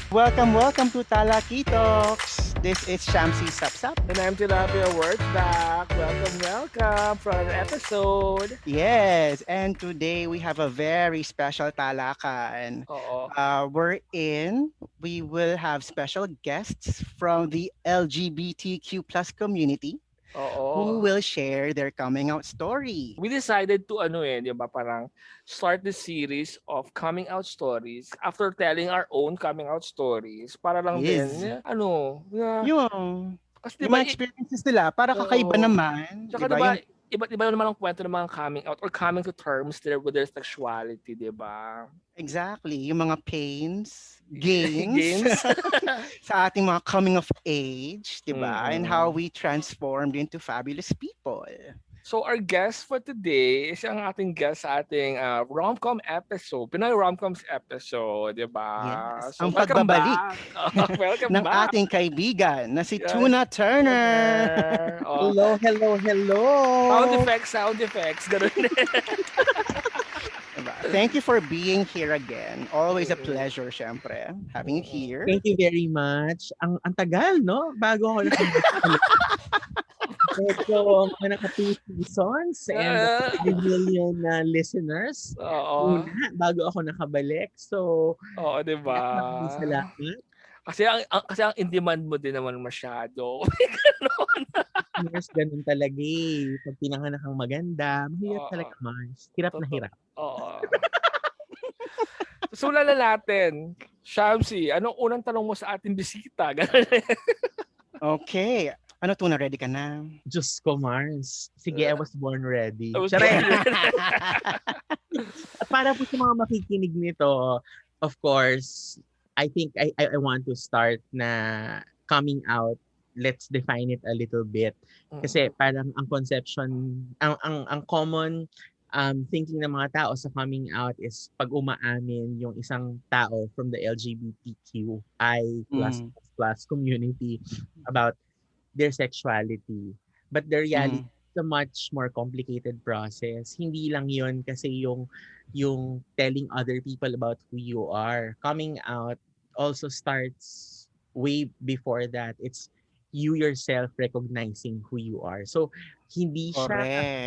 Welcome to Talak-E-Talks. This is Shamsi Sapsap. And I'm Tilapia Words back. Welcome for another episode. Yes, and today we have a very special Talakan. Oo. We will have special guests from the LGBTQ plus community who Oo. will share their coming out story. We decided to di ba, parang start this series of coming out stories after telling our own coming out stories para lang din, Yes, yung, kasi di yung ba, mga experiences nila para kakaiba oo. naman, di Tsaka di ba? ba, Yung iba't iba naman ang kwento ng mga coming out or coming to terms there with their sexuality, di ba? exactly, yung mga pains, gains, Games. sa ating mga coming of age, 'di ba? And how Mm. we transformed into fabulous people. So our guest for today is ang ating guest sa ating rom-com episode, Pinoy rom-coms episode, 'di ba? Yes, So ang welcome pagbabalik back. Welcome ng back. ating kaibigan na si Yes. Tuna Turner. Turner. Oh, Hello, hello, hello! sound effects, ganun din. Diba? Thank you for being here again. Always a Mm-mm. pleasure, syempre, having you Mm-mm. here. Thank you very much. Ang tagal, no? Bago ako nakabalik. Medyo mga naka 2 seasons and Ah, 3 million listeners. Oo. Muna, bago ako nakabalik. So, Oo, 'di ba? maraming salamat. Kasi ang in demand mo din naman masyado. Yes, ganun talaga eh. Pag pinanganak kang maganda, mahirap Oo. talaga, Mars. Hirap na Totoo. hirap. Oo. Simulan na natin. Shamsi, anong unang tanong mo sa ating bisita? Ganun. Okay. Ano Tuna, ready ka na? Diyos ko, Mars. Sige, I was born ready. I was Charay! wondering. At para po sa mga makikinig nito, of course, I think I want to start na coming out. Let's define it a little bit. Kasi parang ang conception, ang common thinking ng mga tao sa coming out is pag umaamin yung isang tao from the LGBTQI Mm, plus community about their sexuality. But the reality mm, is a much more complicated process. Hindi lang yon kasi yung telling other people about who you are. Coming out also starts way before that. It's you yourself recognizing who you are. So hindi siya,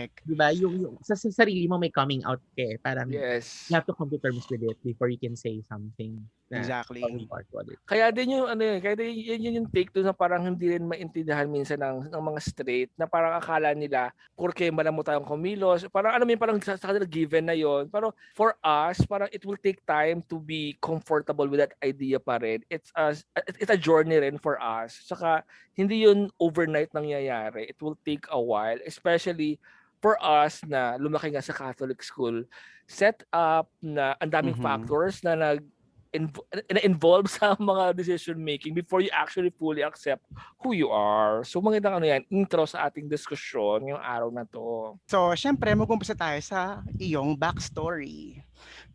correct. 'di ba, yung sa sarili mo may coming out ka eh. Parang you Yes. have to come to terms with it before you can say something na how Exactly. you are to other. Kaya din yung kaya din yun yung take doon na parang hindi rin maintindihan minsan ng mga straight na parang akala nila porke malam mo tayong kumilos, parang alam mo yun, parang sa kanila given na yon. Pero for us, parang it will take time to be comfortable with that idea pa rin. It's a journey rin for us. Saka hindi yun overnight nangyayari. It will take a while, especially for us na lumaki nga sa Catholic school, set up na ang daming Mhm. factors na na-involve sa mga decision making before you actually fully accept who you are. So magandang intro sa ating diskusyon yung araw na to. So, syempre, mag-umpisa tayo sa iyong backstory.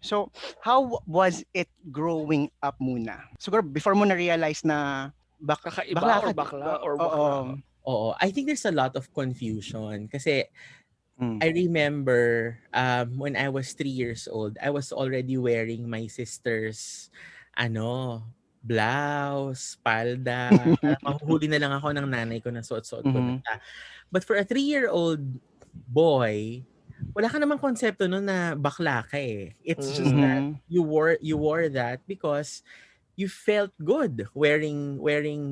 So, how was it growing up muna? Siguro, before mo na-realize na Kakaiba bakla or ka, bakla or oo. bakla? Oo, I think there's a lot of confusion kasi Mm. I remember when I was 3 years old, I was already wearing my sister's blouse, palda. Parang mahuhuli na lang ako ng nanay ko na suot-suot ko na Mhm. siya. But for a 3-year-old boy, wala ka namang konsepto nun na bakla ka eh. It's just that Mhm. you wore that because you felt good wearing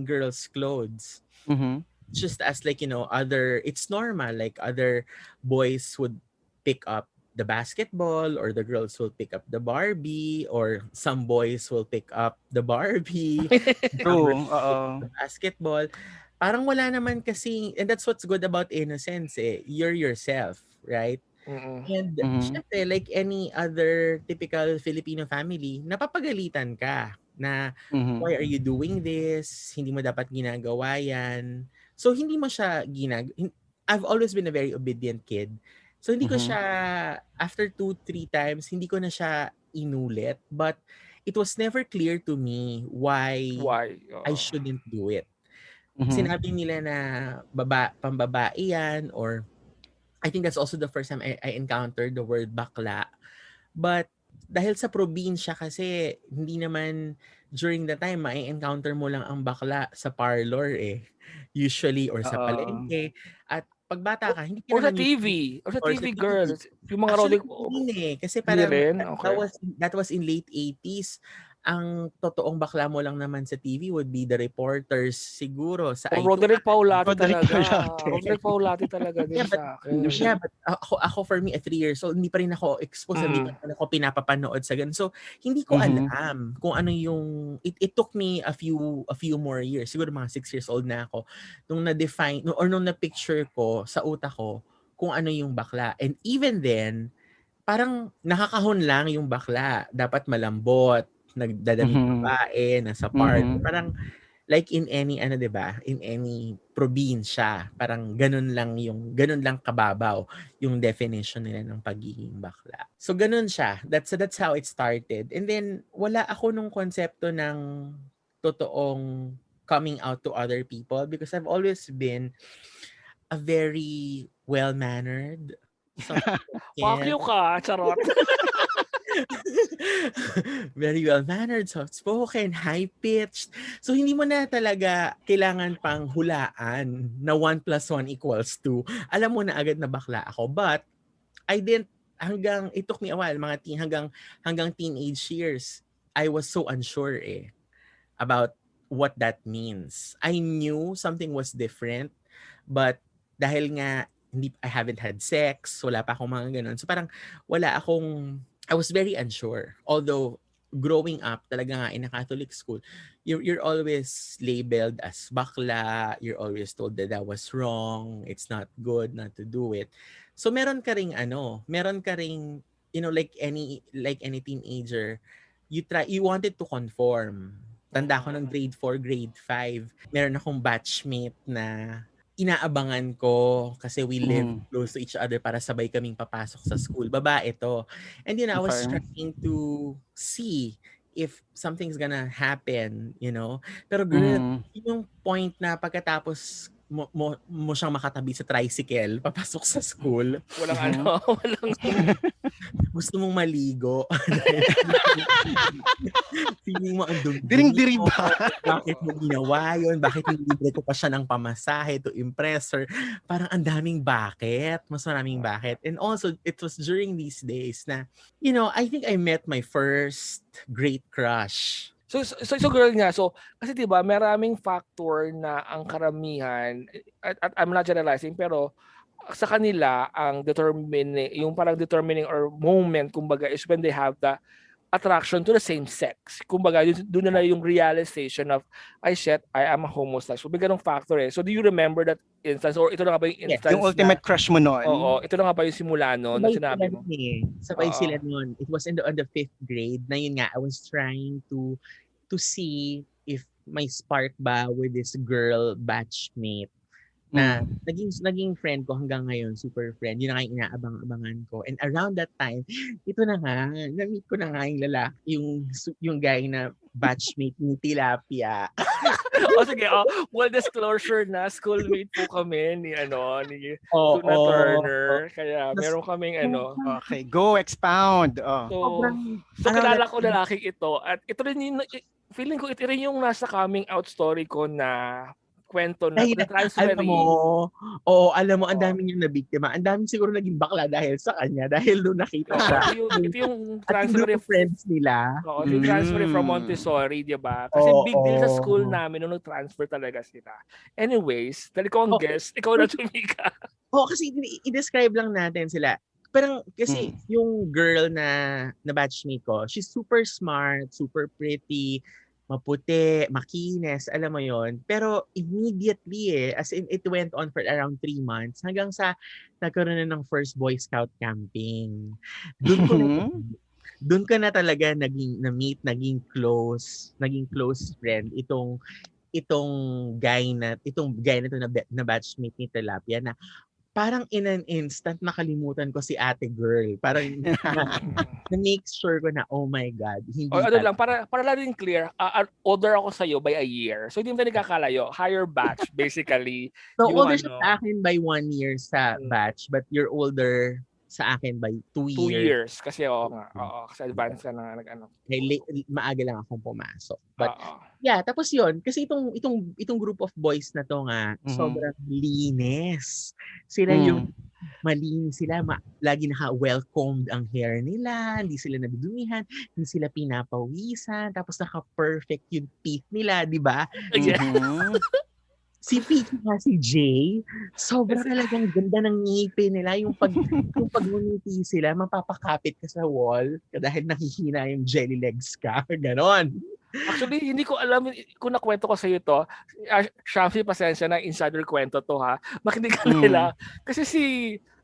girls' clothes. Mhm. Just as like other, it's normal, like other boys would pick up the basketball or the girls will pick up the Barbie or some boys will pick up the Barbie, some True, girls will pick up oo. the basketball. Parang wala naman kasi, and that's what's good about innocence eh, you're yourself, right? Mm. And Mhm. syempre, like any other typical Filipino family, napapagalitan ka na Mhm. why are you doing this? Hindi mo dapat ginagawa yan. So hindi mo siya I've always been a very obedient kid. So hindi ko Mhm. siya, after 2, 3 times, hindi ko na siya inulit. But it was never clear to me why Why? I Oo. shouldn't do it. Mhm. Sinabi nila na pambabae yan, or I think that's also the first time I encountered the word bakla. But dahil sa probinsya kasi, hindi naman during the time, mai-encounter mo lang ang bakla sa parlor eh. Usually, or sa Oo. palengke. At pag bata ka, hindi ka Or sa naman TV. Or sa or sa TV, TV. girls. Yung mga Actually, rolling... hindi din eh. Kasi Hindi parang, rin? that Okay. was, that was in late 80s. Ang totoong bakla mo lang naman sa TV would be the reporters siguro sa O IUA. Roderick Paulati Roderick talaga. Paulate. Roderick Paulati talaga din Yeah, but sa akin. ako for me at 3 years old, hindi pa rin ako exposed, hindi pa Mm. rin ako pinapapanood sa ganun. So, hindi ko Mhm. alam kung ano yung it took me a few more years. Siguro mga 6 years old na ako nung na-define or nung na-picture ko sa utak ko kung ano yung bakla. And even then, parang nakakahon lang yung bakla. Dapat malambot, nagdadamit Mhm. babae, nasa park. Mhm. Parang like in any 'di ba? In any probinsya, parang ganun lang kababaw yung definition nila ng pagiging bakla. So ganun siya. That's how it started. And then wala ako nung konsepto ng totoong coming out to other people because I've always been a very well-mannered, Fuck soft-spoken, you ka, charot. very well-mannered, soft-spoken, high-pitched. So, hindi mo na talaga kailangan pang hulaan na 1 plus 1 equals 2. Alam mo na agad na bakla ako. But, I didn't, it took me a while, hanggang teenage years, I was so unsure about what that means. I knew something was different, but dahil nga I haven't had sex, wala pa akong mga ganun. So parang I was very unsure. Although growing up talaga nga in a Catholic school, you're always labeled as bakla, you're always told that was wrong, it's not good not to do it. So meron ka ring like any teenager, you wanted to conform. Tanda ko ng grade 4, grade 5, meron akong batchmate na inaabangan ko kasi we live Mhm. close to each other para sabay kaming papasok sa school. Babae to. And I was Okay. trying to see if something's gonna happen, Pero girl, Mhm. yung point na pagkatapos mo siyang makatabi sa tricycle papasok sa school, Walang Mhm. walang... gusto mong maligo. Feeling mo ang dumi Diring-diri mo. ba? Bakit mo ginawa yun? Bakit nilibre ko pa siya ng pamasahe to impress her? Parang ang daming bakit. Mas maraming bakit. And also, it was during these days na, I think I met my first great crush. So girl nga, so kasi 'di ba, maraming factor na ang karamihan at I'm not generalizing pero sa kanila ang yung parang determining or moment kumbaga is when they have the attraction to the same sex. Kumbaga, doon na yung realization of, ay shit, I am a homosexual. May ganong factor eh. So do you remember that instance or ito na nga ba yung Yes. Yung instance na, ultimate crush mo noon? oo, ito na nga ba yung simula noon na Sabay sila sinabi mo? nun eh. Sabay Oo. sila nun. It was on the 5th grade na yun nga, I was trying to see if may spark ba with this girl batchmate na naging friend ko hanggang ngayon, super friend. Yun na nga yung inaabang-abangan ko. And around that time, ito na nga, na-meet ko na nga yung lalaki, yung guy na batchmate ni Tilapia. O sige, full disclosure na, schoolmate po kami ni Oo. Tuna Turner. Kaya meron kaming Okay, go expound. Oh. So kilala ko lalaking ito at ito rin yung, feeling ko ito rin yung nasa coming out story ko na kwento na transferee. Alam mo, ang dami niyang nabiktima. Ang dami siguro naging bakla dahil sa kanya, dahil doon nakita siya. Ito yung At yung transferee. friends nila. Oo, yung transferee from Montessori, di ba? Kasi big deal sa school namin nung nag-transfer talaga sila. Anyways, dali ko ang guest, ikaw na tumika. Kasi i-describe lang natin sila. Parang kasi yung girl na batchmate ko, she's super smart, super pretty, maputi, makinis, alam mo yon. Pero immediately as in it went on for around 3 months hanggang sa nagkaroon na ng first Boy Scout camping. Doon ko na talaga na-meet, naging close friend itong guy na na batchmate ni Tilapia na parang in an instant nakalimutan ko si ate girl. Parang na-make sure ko na, oh my God. Hindi lang, para lang din clear, older ako sa'yo by a year. So hindi mo tayo nagkakalayo. Higher batch, basically. So older siya sa akin by 1 year sa batch, but you're older sa akin by 2 2 years. years. Kasi kasi advance ka na nag-ano. Maaga lang akong pumasok. But Oo. yeah, tapos yun, kasi itong group of boys na to nga, sobrang linis. Sila yung malinis sila, lagi naka-well-combed ang hair nila, hindi sila nadudumihan, hindi sila pinapawisan, tapos naka-perfect yung teeth nila, di ba? Si Peachy nga si Jay, sobrang talagang ganda ng ngipin nila. Yung pag-ngumiti sila, mapapakapit ka sa wall dahil nakihina yung jelly legs ka. Ganon. Actually, hindi ko alam kung nakwento ko sa iyo to. Shamsi, pasensya na, insider kwento to ha. Makinig ka nila. Kasi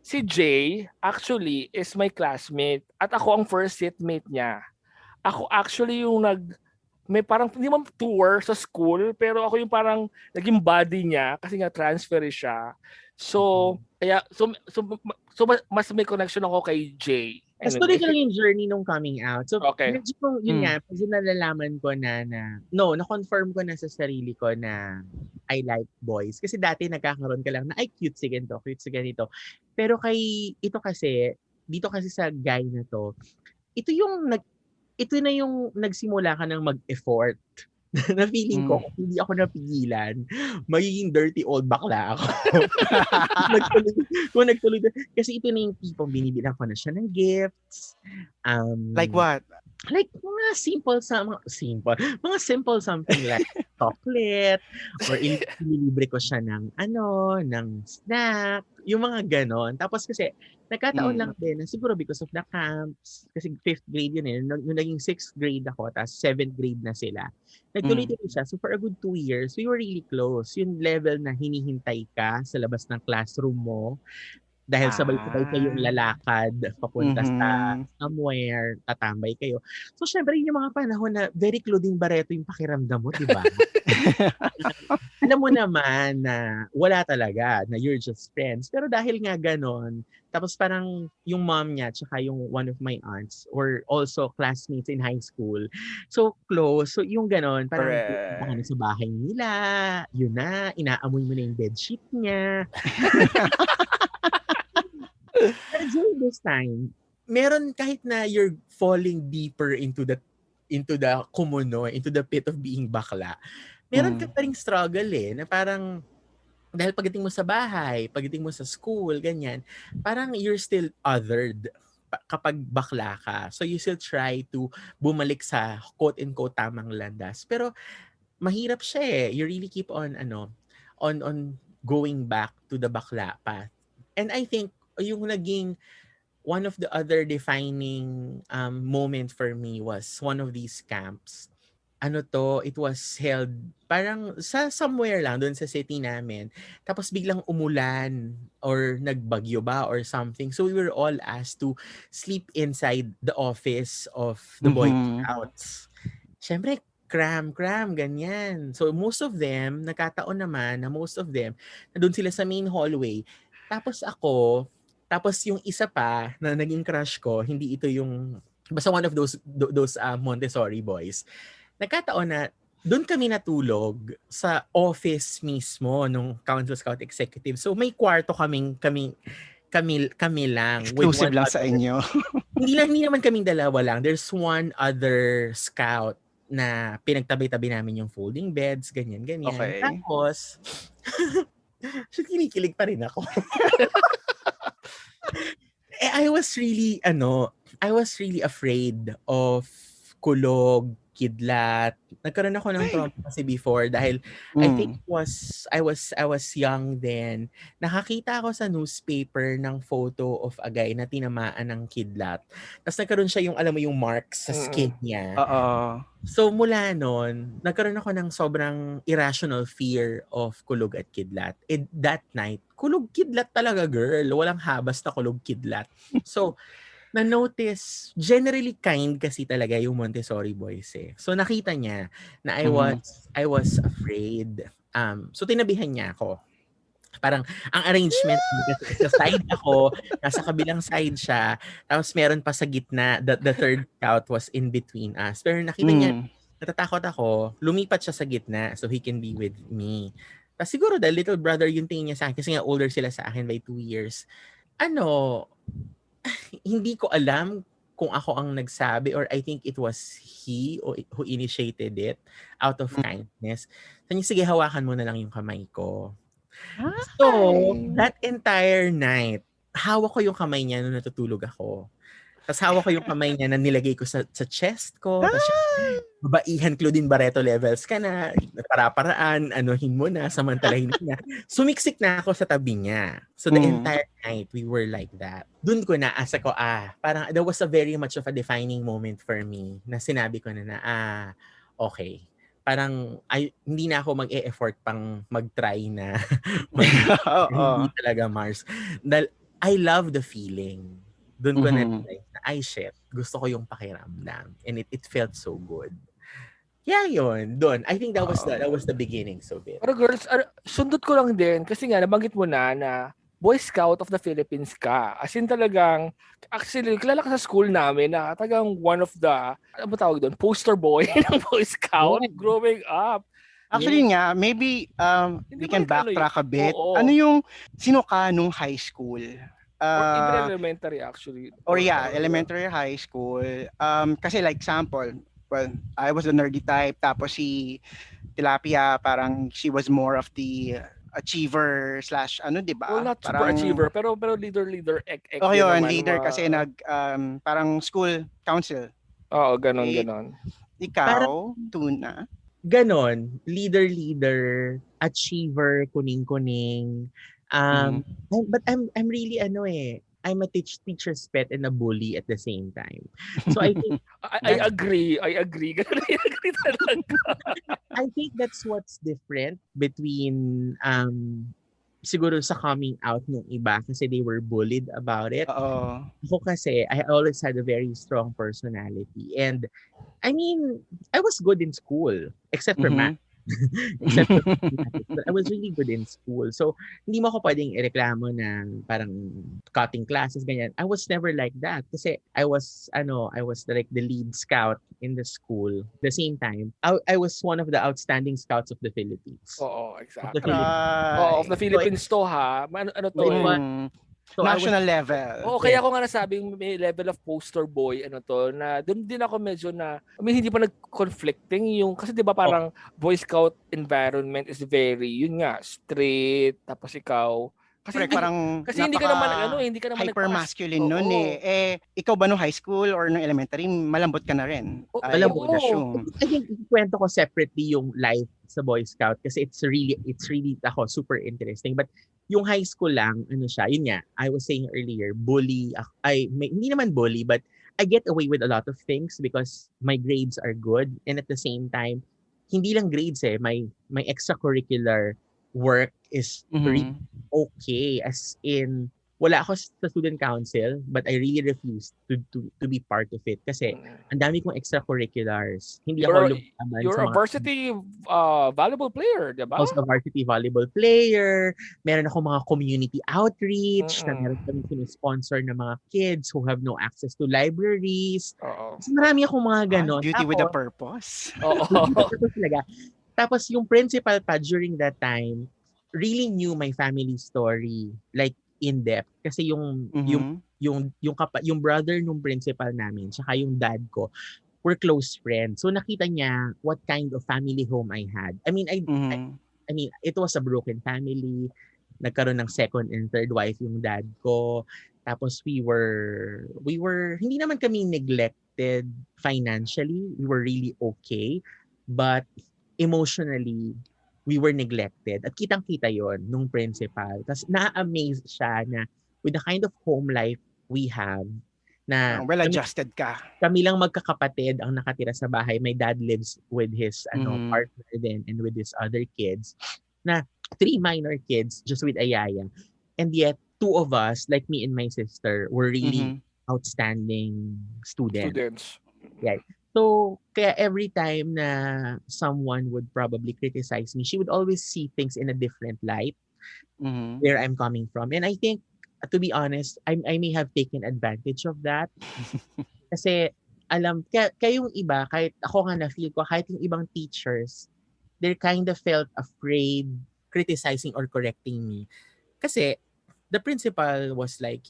si Jay actually is my classmate at ako ang first seatmate niya. Ako actually yung may parang hindi man tour sa school, pero ako yung parang naging body niya kasi nga transfer siya. So, mas may connection ako kay Jay. Tapos tuloy ko lang yung journey nung coming out. So, Okay. medyo yun nga, pag nalalaman ko na-confirm ko na sa sarili ko na I like boys. Kasi dati nagkakaroon ka lang na, ay, cute si ganito, cute si ganito. Pero dito kasi sa guy na to, ito na yung nagsimula ka ng mag-effort. Na feeling ko, kung hindi ako napigilan, magiging dirty old bakla ako. Nagtuloy. Kasi ito na yung tipong binibilang ko na siya ng gifts. Like what? Like mga simple something like chocolate or ililibre ko siya ng snack, yung mga ganon. Tapos kasi nagkataon lang din na siguro because of the camps, kasi 5th grade yun nung naging 6th grade ako, tapos 7th grade na sila. Nagtuloy-tuloy siya. So for a good 2 years, we were really close. Yung level na hinihintay ka sa labas ng classroom mo, dahil sabay-sabay kayong lalakad papunta sa somewhere, tatambay kayo. So, syempre, yung mga panahon na very Claudine Barreto yung pakiramdam mo, di ba? Alam mo naman na wala talaga, na you're just friends. Pero dahil nga ganon, tapos parang yung mom niya, tsaka yung one of my aunts, were also classmates in high school. So, close. So, yung ganon, parang baka na sa bahay nila, yun na, inaamoy mo na yung bedsheet niya. Pero during this time, meron kahit na you're falling deeper into the kumuno, into the pit of being bakla, meron ka pa ring struggle na parang dahil pagdating mo sa bahay, pagdating mo sa school, ganyan, parang you're still othered kapag bakla ka. So you still try to bumalik sa quote-unquote tamang landas. Pero mahirap siya You really keep on on going back to the bakla path. And I think yung naging one of the other defining moment for me was one of these camps. It was held parang sa somewhere lang doon sa city namin. Tapos biglang umulan or nagbagyo ba or something. So we were all asked to sleep inside the office of the Boy Scouts. Siyempre, cram, ganyan. So most of them, nakataon naman na most of them, na doon sila sa main hallway. Tapos yung isa pa na naging crush ko, hindi ito yung basta one of those Montessori boys. Nagkataon na doon kami natulog sa office mismo nung Council Scout Executive. So may kwarto kami lang. Exclusive lang sa inyo. Hindi naman kaming dalawa lang. There's one other scout na pinagtabi-tabi namin yung folding beds, ganyan. Okay. Tapos, kinikilig pa rin ako. I was really afraid of kulog, kidlat. Nagkaroon ako ng trauma kasi before dahil I think I was young then. Nakakita ako sa newspaper ng photo of a guy na tinamaan ng kidlat. Tapos nagkaroon siya yung alam mo yung marks sa skin niya. So mula noon, nagkaroon ako ng sobrang irrational fear of kulog at kidlat. And that night, kulog kidlat talaga, girl. Walang habas na kulog kidlat. So na-notice, generally kind kasi talaga yung Montessori boys So nakita niya na I was afraid. So tinabihan niya ako. Parang ang arrangement kasi sa side ako, nasa kabilang side siya, tapos meron pa sa gitna, the third scout was in between us. Pero nakita niya, natatakot ako, lumipat siya sa gitna so he can be with me. Tapos siguro the little brother yung tingin niya sa akin kasi nga older sila sa akin by 2 years. hindi ko alam kung ako ang nagsabi or I think it was he who initiated it out of kindness. Sabi niya, sige, hawakan mo na lang yung kamay ko. So, Ay. that entire night, hawak ko yung kamay niya nung natutulog ako. Tapos hawak ko yung kamay niya na nilagay ko sa chest ko. Tapos Ay. babaihan Claudine Barreto levels ka na, para-paraan, anuhin mo na, samantalahin mo na. Sumiksik na ako sa tabi niya. So the entire night, we were like that. Doon ko na, asa ko, parang that was a very much of a defining moment for me na sinabi ko na, okay. Parang hindi na ako mag-e-effort pang mag-try na hindi Oo. talaga Mars. Dahil I love the feeling. Doon ko na-realize na, shit, gusto ko yung pakiramdam. And it felt so good. Yeah, yun. Doon. I think that was the beginnings of it. Pero girls, sundot ko lang din kasi nga nabanggit mo na Boy Scout of the Philippines ka. As in talagang, actually, kilala ka sa school namin na talagang one of the, ano ba tawag doon? Poster boy ng Boy Scout growing up. Actually nga, maybe we can backtrack a bit. Ano yung sino ka nung high school? Or even elementary actually. Or yeah, elementary, high school. Kasi like example, well, I was the nerdy type, tapos si Tilapia, parang she was more of the achiever slash ano, di ba? Well, not super achiever, pero leader. Okay yun, leader kasi parang school council. Oo, ganon. Ikaw, parang, Tuna? Ganon, leader, achiever, kuning-kuning. But I'm really I'm a teacher's pet and a bully at the same time. So I think I agree. I agree talaga. I think that's what's different between siguro sa coming out ng iba kasi they were bullied about it. Ako kasi I always had a very strong personality and I mean, I was good in school except for math. Except for mathematics. But I was really good in school. So, hindi mo ako pwedeng ireklamo na parang cutting classes, ganyan. I was never like that. Kasi I was like the lead scout in the school. At the same time, I was one of the outstanding scouts of the Philippines. Oo, exactly. Of the Philippines to ha. Ano to So national level. Kaya ko nga nasabing may level of poster boy na doon din ako medyo na hindi pa nag-conflicting yung kasi 'di ba parang Boy Scout environment is very yun nga straight tapos ikaw kasi hindi ka naman hyper masculine noon ikaw ba no high school or no elementary malambot ka na rin? I would assume. I think kwento ko separately yung life sa Boy Scout kasi it's really ako super interesting but yung high school lang, yun nga, I was saying earlier, bully, hindi naman bully, but I get away with a lot of things because my grades are good. And at the same time, hindi lang grades my extracurricular work is really okay. As in, wala ako sa student council, but I really refused to be part of it kasi ang dami kong extracurriculars. Hindi ako lumaban You're a varsity volleyball player, di ba? I was a varsity volleyball player. Meron ako mga community outreach na meron kami sponsor ng mga kids who have no access to libraries. So, marami akong mga ganon. Duty with a purpose. Tapos yung principal pa during that time really knew my family story like in depth kasi yung brother nung principal namin saka yung dad ko were close friends. So nakita niya what kind of family home I had. I mean it was a broken family. Nagkaroon ng second and third wife yung dad ko. Tapos we were hindi naman kami neglected financially. We were really okay. But emotionally we were neglected. At kitang-kita yon nung principal. Kasi na-amaze siya na with the kind of home life we have, na well-adjusted ka. Kami lang magkakapatid ang nakatira sa bahay. My dad lives with his partner then and with his other kids. Na 3 minor kids just with a yaya. And yet, 2 of us, like me and my sister, were really outstanding students. Yeah. So, kaya every time na someone would probably criticize me, she would always see things in a different light where I'm coming from. And I think, to be honest, I may have taken advantage of that. Kasi, kayong iba, kahit ako nga na-feel ko, kahit yung ibang teachers, they kind of felt afraid criticizing or correcting me. Kasi, the principal was like,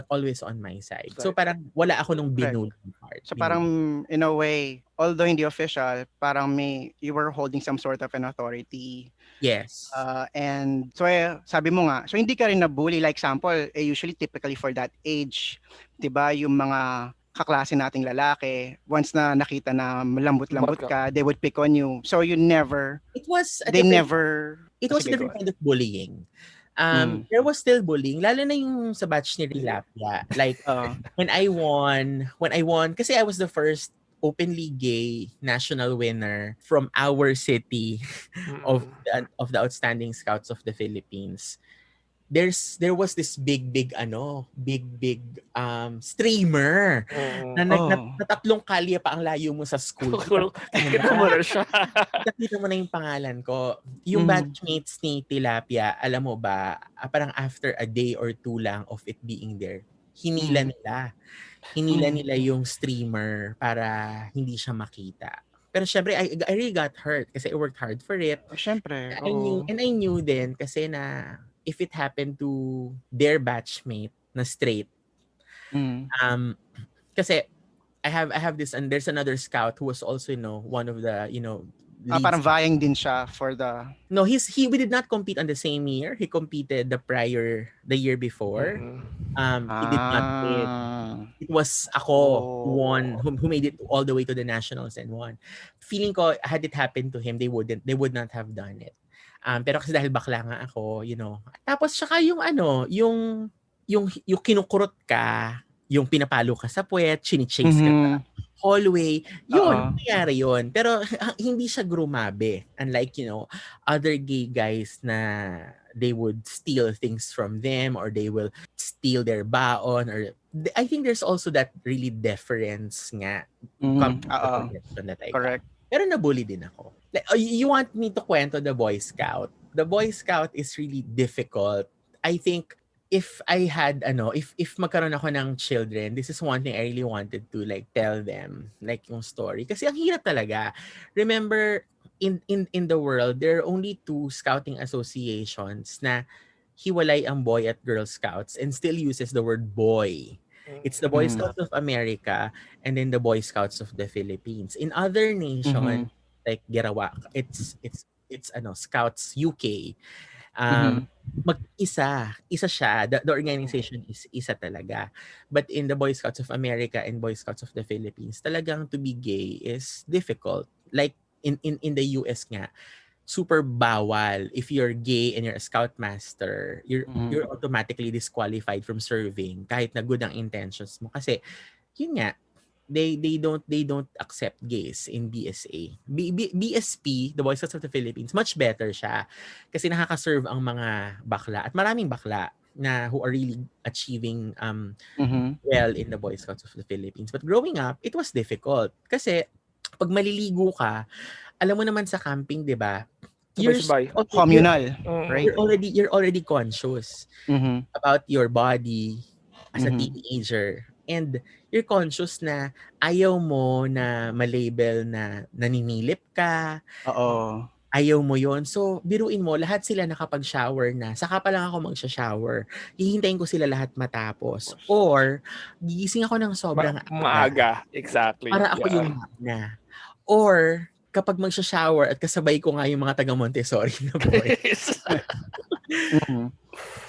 always on my side. So Right. parang wala ako nung Correct. binudong part. So parang in a way, although hindi official, parang you were holding some sort of an authority. Yes. And so sabi mo nga, so hindi ka rin na-bully. Like example, usually typically for that age, 'di ba, yung mga kaklase nating lalaki, once na nakita na malambot-lambot Vodka. ka, they would pick on you. So It was a they different never, it was a sige, go different on. kind of bullying. Mm. There was still bullying, lalo na yung sa batch ni Tilapia. Like, Uh, when I won, kasi I was the first openly gay national winner from our city of Mm. the Outstanding Scouts of the Philippines. There was this big streamer Mm. na oh. tatlong kalye pa ang layo mo sa school. Kita mo na siya. Nakita mo na yung pangalan ko. Yung Mhm. batchmates ni Tilapia, alam mo ba, parang after a day or two lang of it being there, hinila Mhm. nila. Hinila Mhm. nila yung streamer para hindi siya makita. Pero syempre, I really got hurt kasi I worked hard for it. Syempre, I oo. knew din kasi na if it happened to their batchmate na straight, Mm. kasi I have this, and there's another scout who was also one of the leads. Parang vying din siya for the... No, we did not compete on the same year. He competed the year before. Mm. He did not win. It was ako who made it all the way to the nationals and won. Feeling ko, had it happened to him, they would not have done it. Pero kasi dahil bakla nga ako, Tapos saka yung kinukurot ka, yung pinapalo ka sa puwet, chini-chase ka sa Mhm. hallway, Oo. nangyari yun. Pero hindi siya grumabe. Unlike, other gay guys na they would steal things from them or they will steal their baon, or I think there's also that really deference nga comes Mhm. with the Oo. progression that I got. Correct. Pero nabully din ako. Like, you want me to kwento the Boy Scout? The Boy Scout is really difficult. I think if I had if magkaroon ako ng children, this is one thing I really wanted to like tell them, like yung story. Kasi ang hirap talaga. Remember, in the world, there are only 2 scouting associations na hiwalay ang Boy at Girl Scouts and still uses the word boy. It's the Boy Mhm. Scouts of America and then the Boy Scouts of the Philippines. In other nations, Mhm. like Gerawa, it's Scouts UK. Mhm. Isa siya. The organization is isa talaga. But in the Boy Scouts of America and Boy Scouts of the Philippines, talagang to be gay is difficult. Like in the US nga, super bawal. If you're gay and you're a scoutmaster, Mhm. you're automatically disqualified from serving kahit na good ang intentions mo. Kasi yun nga, they don't accept gays in BSA. BSP, the Boy Scouts of the Philippines, much better siya kasi nakaka-serve ang mga bakla at maraming bakla na who are really achieving Mhm. well in the Boy Scouts of the Philippines. But growing up, it was difficult kasi pag maliligo ka, alam mo naman sa camping, 'di ba? Sabay-sabay. Communal, Mm. right? You're already conscious Mhm. about your body as a Mhm. teenager. And you're conscious na ayaw mo na malabel na naninilip ka, Oo. ayaw mo yon. So, biruin mo, lahat sila nakapag-shower na. Saka pa lang ako magsha-shower. Hihintayin ko sila lahat matapos. Or, gigising ako ng sobrang aga Maaga. Exactly. para ako yung na. Or, kapag magsha-shower at kasabay ko nga yung mga taga Montessori na boys. Mhm.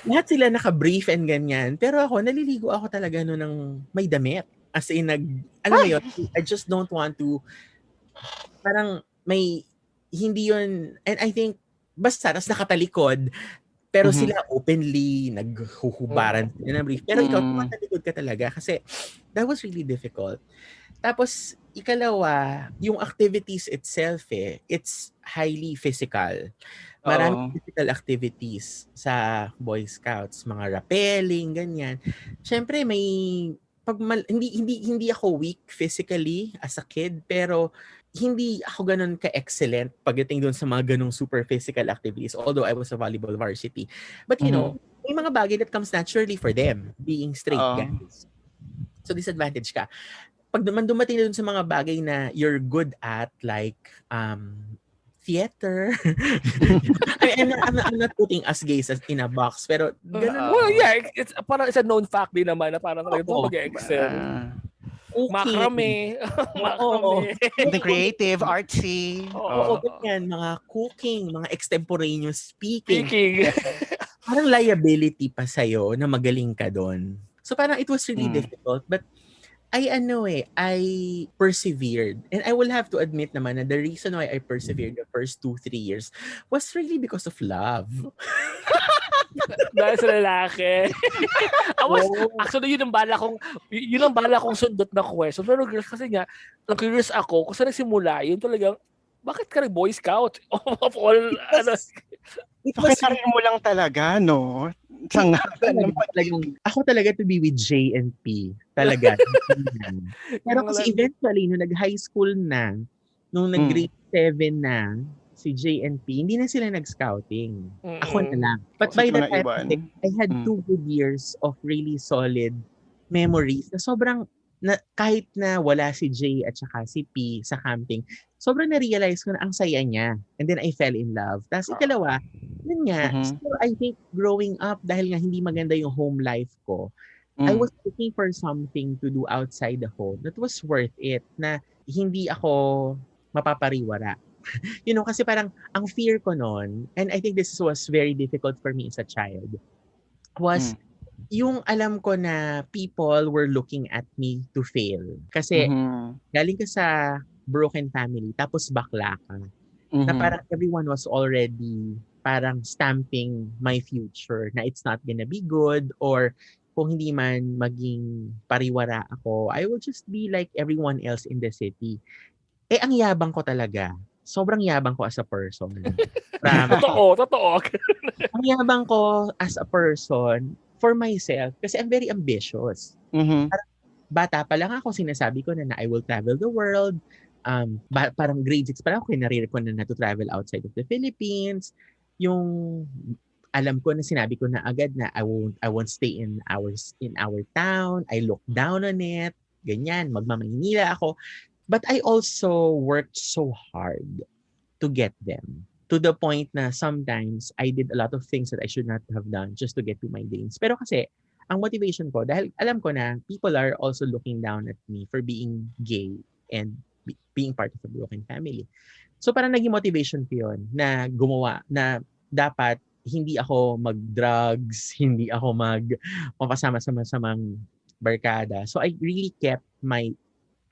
Lahat sila naka-brief and ganyan. Pero ako, naliligo ako talaga no ng may damit. As in, alam mo yun, I just don't want to, parang hindi yun, and I think, basta, tas nakatalikod, pero Mhm. sila openly, naghuhubaran sila ng brief. Pero ikaw, tumatalikod ka talaga kasi that was really difficult. Tapos, ikalawa, yung activities itself it's highly physical. Maraming Oo. physical activities sa Boy Scouts, mga rappelling, ganyan. Siyempre hindi ako weak physically as a kid, pero hindi ako ganun ka-excellent pagdating doon sa mga ganung super physical activities, although I was a volleyball varsity. But may mga bagay that comes naturally for them, being straight Oo. guys. So disadvantage ka. Pag naman dumating na dun sa mga bagay na you're good at, like theater. I'm not putting us gays as in a box, pero ganun Well, ako. yeah, it's a known fact din naman na parang talaga doon Oo, mag-excel. cooking. Macrame. Oo. Macrame. Something creative, artsy. Oo, Oo. ganyan. Mga cooking, mga extemporaneous speaking. Speaking. Parang liability pa sa'yo na magaling ka doon. So parang it was really difficult. But I persevered. And I will have to admit naman na the reason why I persevered the first 2, 3 years was really because of love. Dahil sa lalaki. Oh. Actually, yun ang bala kong sundot na question. Pero girls, kasi nga, curious ako, kung saan nagsimula, yun talagang, bakit ka Boy Scout? Of all, It was Pakikarir mo lang talaga, no? Sa ngalan ng ako talaga to be with J and P. Talaga. Pero Yung kasi mga- eventually, nung nag-high school na, nung nag-grade 7 na, si J and P, hindi na sila nag-scouting. Ako na lang. But Kasi by mo that na time, iwan. I had 2 good years of really solid memories na sobrang, na, kahit na wala si J at saka si P sa camping, sobrang na-realize ko na ang saya niya. And then I fell in love. Tapos ikalawa, yun nga, still I think growing up, dahil nga hindi maganda yung home life ko, I was looking for something to do outside the home that was worth it, na hindi ako mapapariwara. Kasi parang ang fear ko noon, and I think this was very difficult for me as a child, was yung alam ko na people were looking at me to fail. Kasi galing ka sa broken family, tapos bakla ka. Na parang everyone was already parang stamping my future na it's not gonna be good, or kung hindi man maging pariwara ako, I will just be like everyone else in the city. Ang yabang ko talaga. Sobrang yabang ko as a person. Totoo. Ang yabang ko as a person for myself kasi I'm very ambitious. Bata pa lang ako, sinasabi ko na I will travel the world. Parang grade 6 pa lang ako, naririnig ko na to travel outside of the Philippines. Yung alam ko na sinabi ko na agad na I won't stay in our town. I look down on it. Ganyan, magmamaynila ako. But I also worked so hard to get them. To the point na sometimes I did a lot of things that I should not have done just to get to my dreams. Pero kasi, ang motivation ko, dahil alam ko na people are also looking down at me for being gay and being part of a broken family. So parang naging motivation ko yun na gumawa, na dapat hindi ako mag-drugs, hindi ako mapasama sa masamang barkada. So I really kept my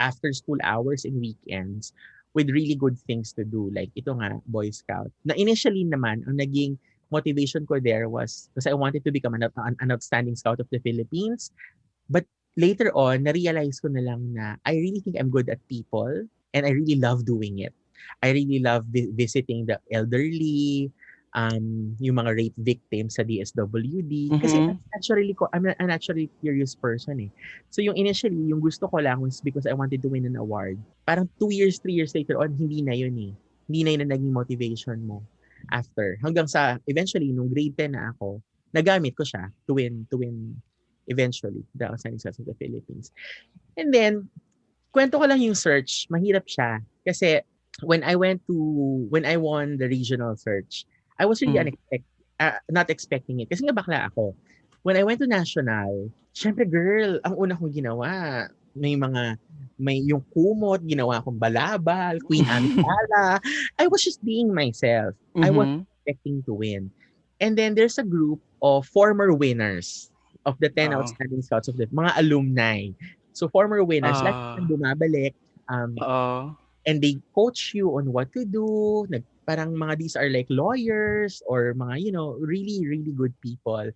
after school hours and weekends with really good things to do. Like ito nga, Boy Scout. Na initially naman, ang naging motivation ko there was because I wanted to become an outstanding scout of the Philippines. But later on, na-realize ko na lang na I really think I'm good at people and I really love doing it. I really love visiting the elderly, yung mga rape victims sa DSWD. Kasi I'm a naturally curious person eh. So yung initially, yung gusto ko lang was because I wanted to win an award. Parang 2 years, 3 years later on, hindi na yun eh. Hindi na yun na naging motivation mo after. Hanggang sa, eventually, nung grade 10 na ako, nagamit ko siya to win eventually the Outstanding Scouts of the Philippines. And then, kwento ko lang yung search, mahirap siya. Kasi when I won the regional search, I was really not expecting it. Kasi nga bakla ako. When I went to national, syempre girl, ang una kong ginawa, may yung kumot, ginawa akong balabal, Queen Amidala. I was just being myself. I wasn't expecting to win. And then there's a group of former winners of the 10 Outstanding Scouts of the mga alumni. So former winners, like bumabalik, and they coach you on what to do. Parang mga these are like lawyers or mga, really, really good people.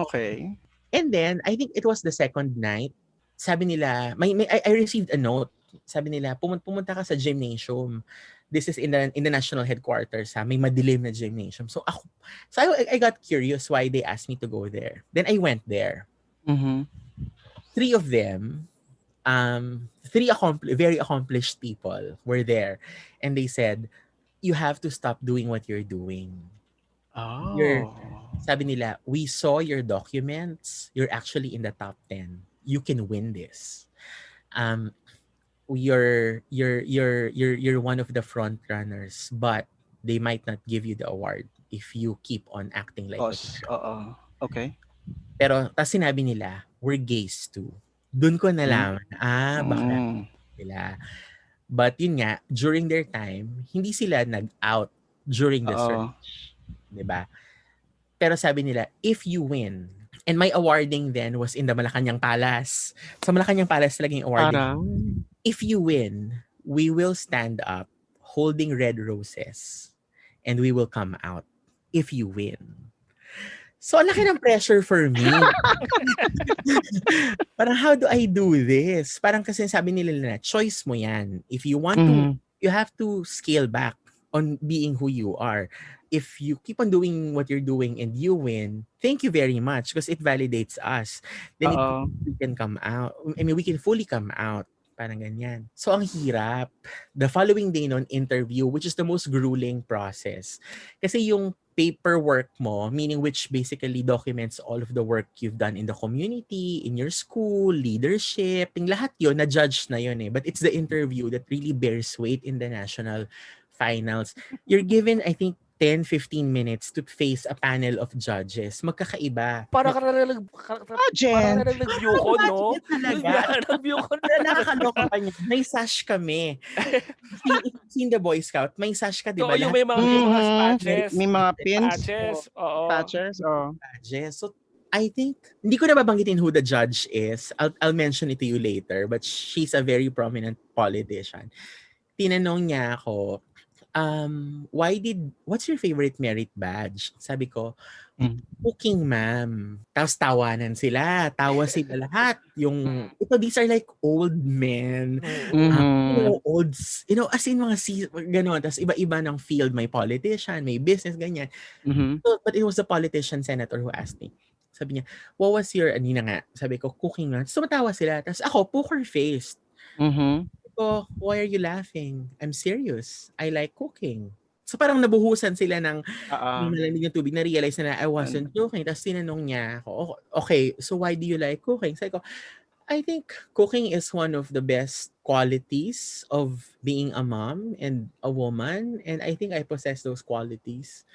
Okay. And then, I think it was the second night, sabi nila, I received a note. Sabi nila, pumunta ka sa gymnasium. This is in the national headquarters. May madilim na gymnasium. So I got curious why they asked me to go there. Then I went there. 3 of them, very accomplished people were there. And they said, you have to stop doing what you're doing. Sabi nila, we saw your documents. You're actually in the top 10. You can win this. You're one of the front runners, but they might not give you the award if you keep on acting like a Boss. girl. Oo. Okay. Pero tas sinabi nila, we're gays too. Doon ko Hmm? nalaman, baka Mm. sila. But yun nga, during their time, hindi sila nag-out during the Oo. search. 'Di ba? Pero sabi nila, if you win, and my awarding then was in the Malacanang Palace. Sa Malacanang Palace talaga yung awarding. Parang. If you win, we will stand up holding red roses and we will come out if you win. So, ang laki ng pressure for me. Parang, how do I do this? Parang kasi sabi nila na, choice mo yan. If you want to, Mhm. you have to scale back on being who you are. If you keep on doing what you're doing and you win, thank you very much because it validates us. Then Oo. we can come out. I mean, we can fully come out. Parang ganyan. So, ang hirap. The following day non interview, which is the most grueling process. Kasi yung paperwork mo, meaning which basically documents all of the work you've done in the community, in your school, leadership, yung lahat yun, na-judge na yun eh. But it's the interview that really bears weight in the national finals. You're given, I think, 10-15 minutes to face a panel of judges. Magkakaiba. Para ka parang Pageant. nag-viewcon, no? Budget Yun talaga. nga, nag-viewcon Pero talaga. nakakaloka pa niya. May sash kami. If you've seen the Boy Scout, may sash ka, di So, ba? yung Lahat may mga Mhm. patches. May mga pins. Patches, oo. Patches. Oh. badges. So, I think, hindi ko na babanggitin who the judge is. I'll mention it to you later. But she's a very prominent politician. Tinanong niya ako, what's your favorite merit badge? Sabi ko, Mm. cooking, ma'am. Tapos tawanan sila. Tawa sila lahat. These are like old men. Mhm. As in mga gano'n. Tapos iba-iba ng field. May politician, may business, ganyan. Mhm. So, but it was the politician senator who asked me. Sabi niya, what was your, anina nga? Sabi ko, cooking nga. Tapos tumatawa sila. Tapos ako, poker faced. Mhm. Sabi ko, why are you laughing? I'm serious. I like cooking. So parang nabuhusan sila ng Oo. malamig na tubig. Na-realize na I wasn't joking. Tapos tinanong niya ako, okay, so why do you like cooking? Sabi ko, I think cooking is one of the best qualities of being a mom and a woman. And I think I possess those qualities.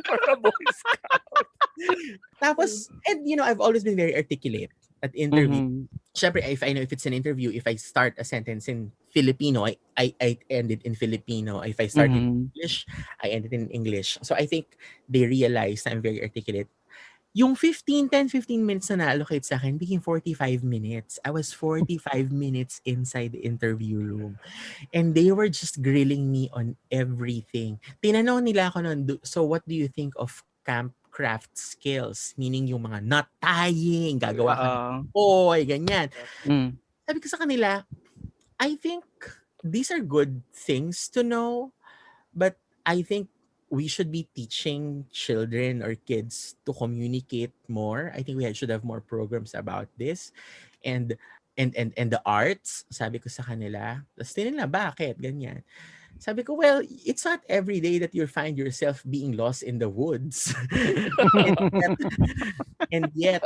For a Boy Scout. Tapos, and I've always been very articulate at interview. Mhm. Syempre, if I know if it's an interview, if I start a sentence in Filipino, I end it in Filipino. If I start in Mhm. English, I end it in English. So I think they realize na I'm very articulate. Yung 15 minutes na na-allocate sa akin became 45 minutes. I was 45 minutes inside the interview room. And they were just grilling me on everything. Tinanong nila ako noon, so what do you think of camp craft skills? Meaning yung mga knot tying, gagawa ka ng Oo. boy, ganyan. Mm. Sabi ko sa kanila, I think these are good things to know, but I think we should be teaching children or kids to communicate more. I think we should have more programs about this. And and the arts, sabi ko sa kanila. Tapos tinila, bakit? Ganyan. Sabi ko, well, it's not every day that you'll find yourself being lost in the woods. and yet,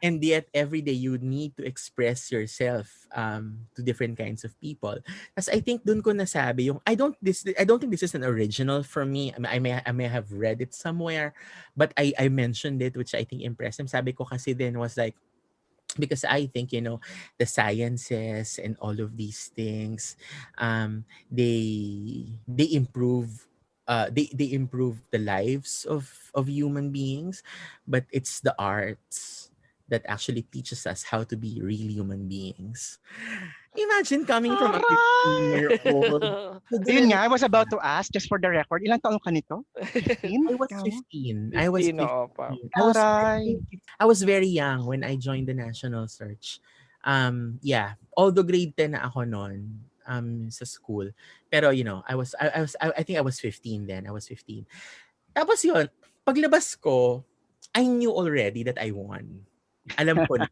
and yet every day you need to express yourself to different kinds of people. As I think dun ko nasabi yung I don't think this is an original for me. I may have read it somewhere, but I mentioned it, which I think impressed him. Sabi ko kasi then was like, because I think the sciences and all of these things, they improve. They improve the lives of human beings, but it's the arts that actually teaches us how to be real human beings. Imagine coming from a Aray! 15-year-old. So Ayun dun nga, I was about to ask, just for the record, ilang taon ka nito? 15? I was Ikaw? 15. 15, oo pa. Aray! I was very young when I joined the national search. Yeah, although grade 10 na ako noon sa school. Pero I think I was 15 then. I was 15. Tapos yun, paglabas ko, I knew already that I won. Alam ko na.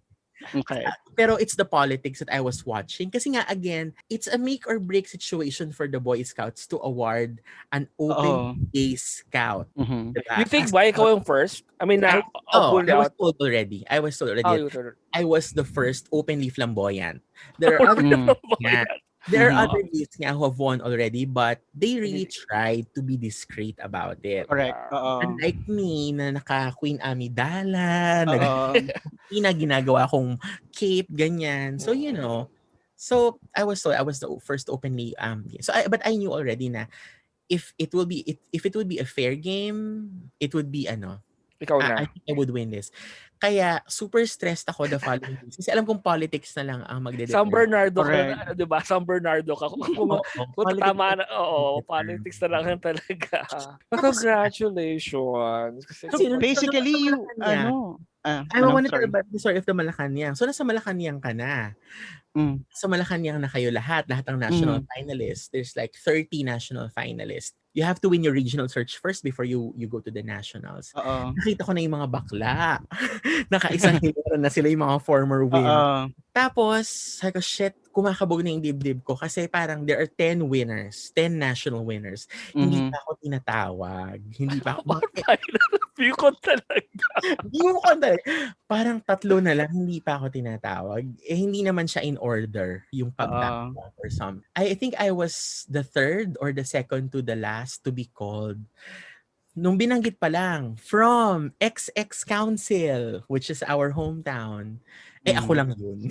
Okay. Pero it's the politics that I was watching. Kasi nga, again, it's a make or break situation for the Boy Scouts to award an open Oo. gay scout. Mhm. Diba? You think ba ikaw yung first? I mean, pulled I was out. told already. Oh, you told. I was the first openly flamboyant. There are other Mm. yeah. There are Mhm. other gays nga who have won already, but they really tried to be discreet about it. Correct. Yeah. Oo. Unlike me, na naka-Queen Amidala, Oo. ginagawa kong cape, ganyan. So, so I was the first openly gay. But I knew already na if it would be a fair game, it would be Ikaw I na. think I would win this. Kaya super stressed ako the following days. Kasi alam kong politics na lang ang San magde-determine. Bernardo ka Correct. na, 'di ba? San Bernardo ka. Oo, Kung politics tama na na, oo, magde-determine. politics na lang yan talaga. But Tapos, congratulations. Kasi So kasi nung nasa basically you Malacanang, I ano, want to tell sorry. about the story of the Malacanang. So, nasa Malacanang ka na. Mm. Sa Malacanang na kayo lahat ng national Mm. finalists. There's like 30 national finalists. You have to win your regional search first before you go to the nationals. Oo. Nakita ko na yung mga bakla. Nakaisang hilera na sila yung mga former winners. Oo. Tapos, sabi ko, shit, kumakabog na yung dibdib ko kasi parang there are 10 winners, 10 national winners. Hindi Mhm. pa ako tinatawag. Hindi pa ako, View ko talaga. yung talaga, parang 3 na lang, hindi pa ako tinatawag. Eh, hindi naman siya in order, yung Oo. pagtawag or some. I think I was the third or the second to the last to be called. Nung binanggit pa lang, from XX Council, which is our hometown. Eh, ako lang yun.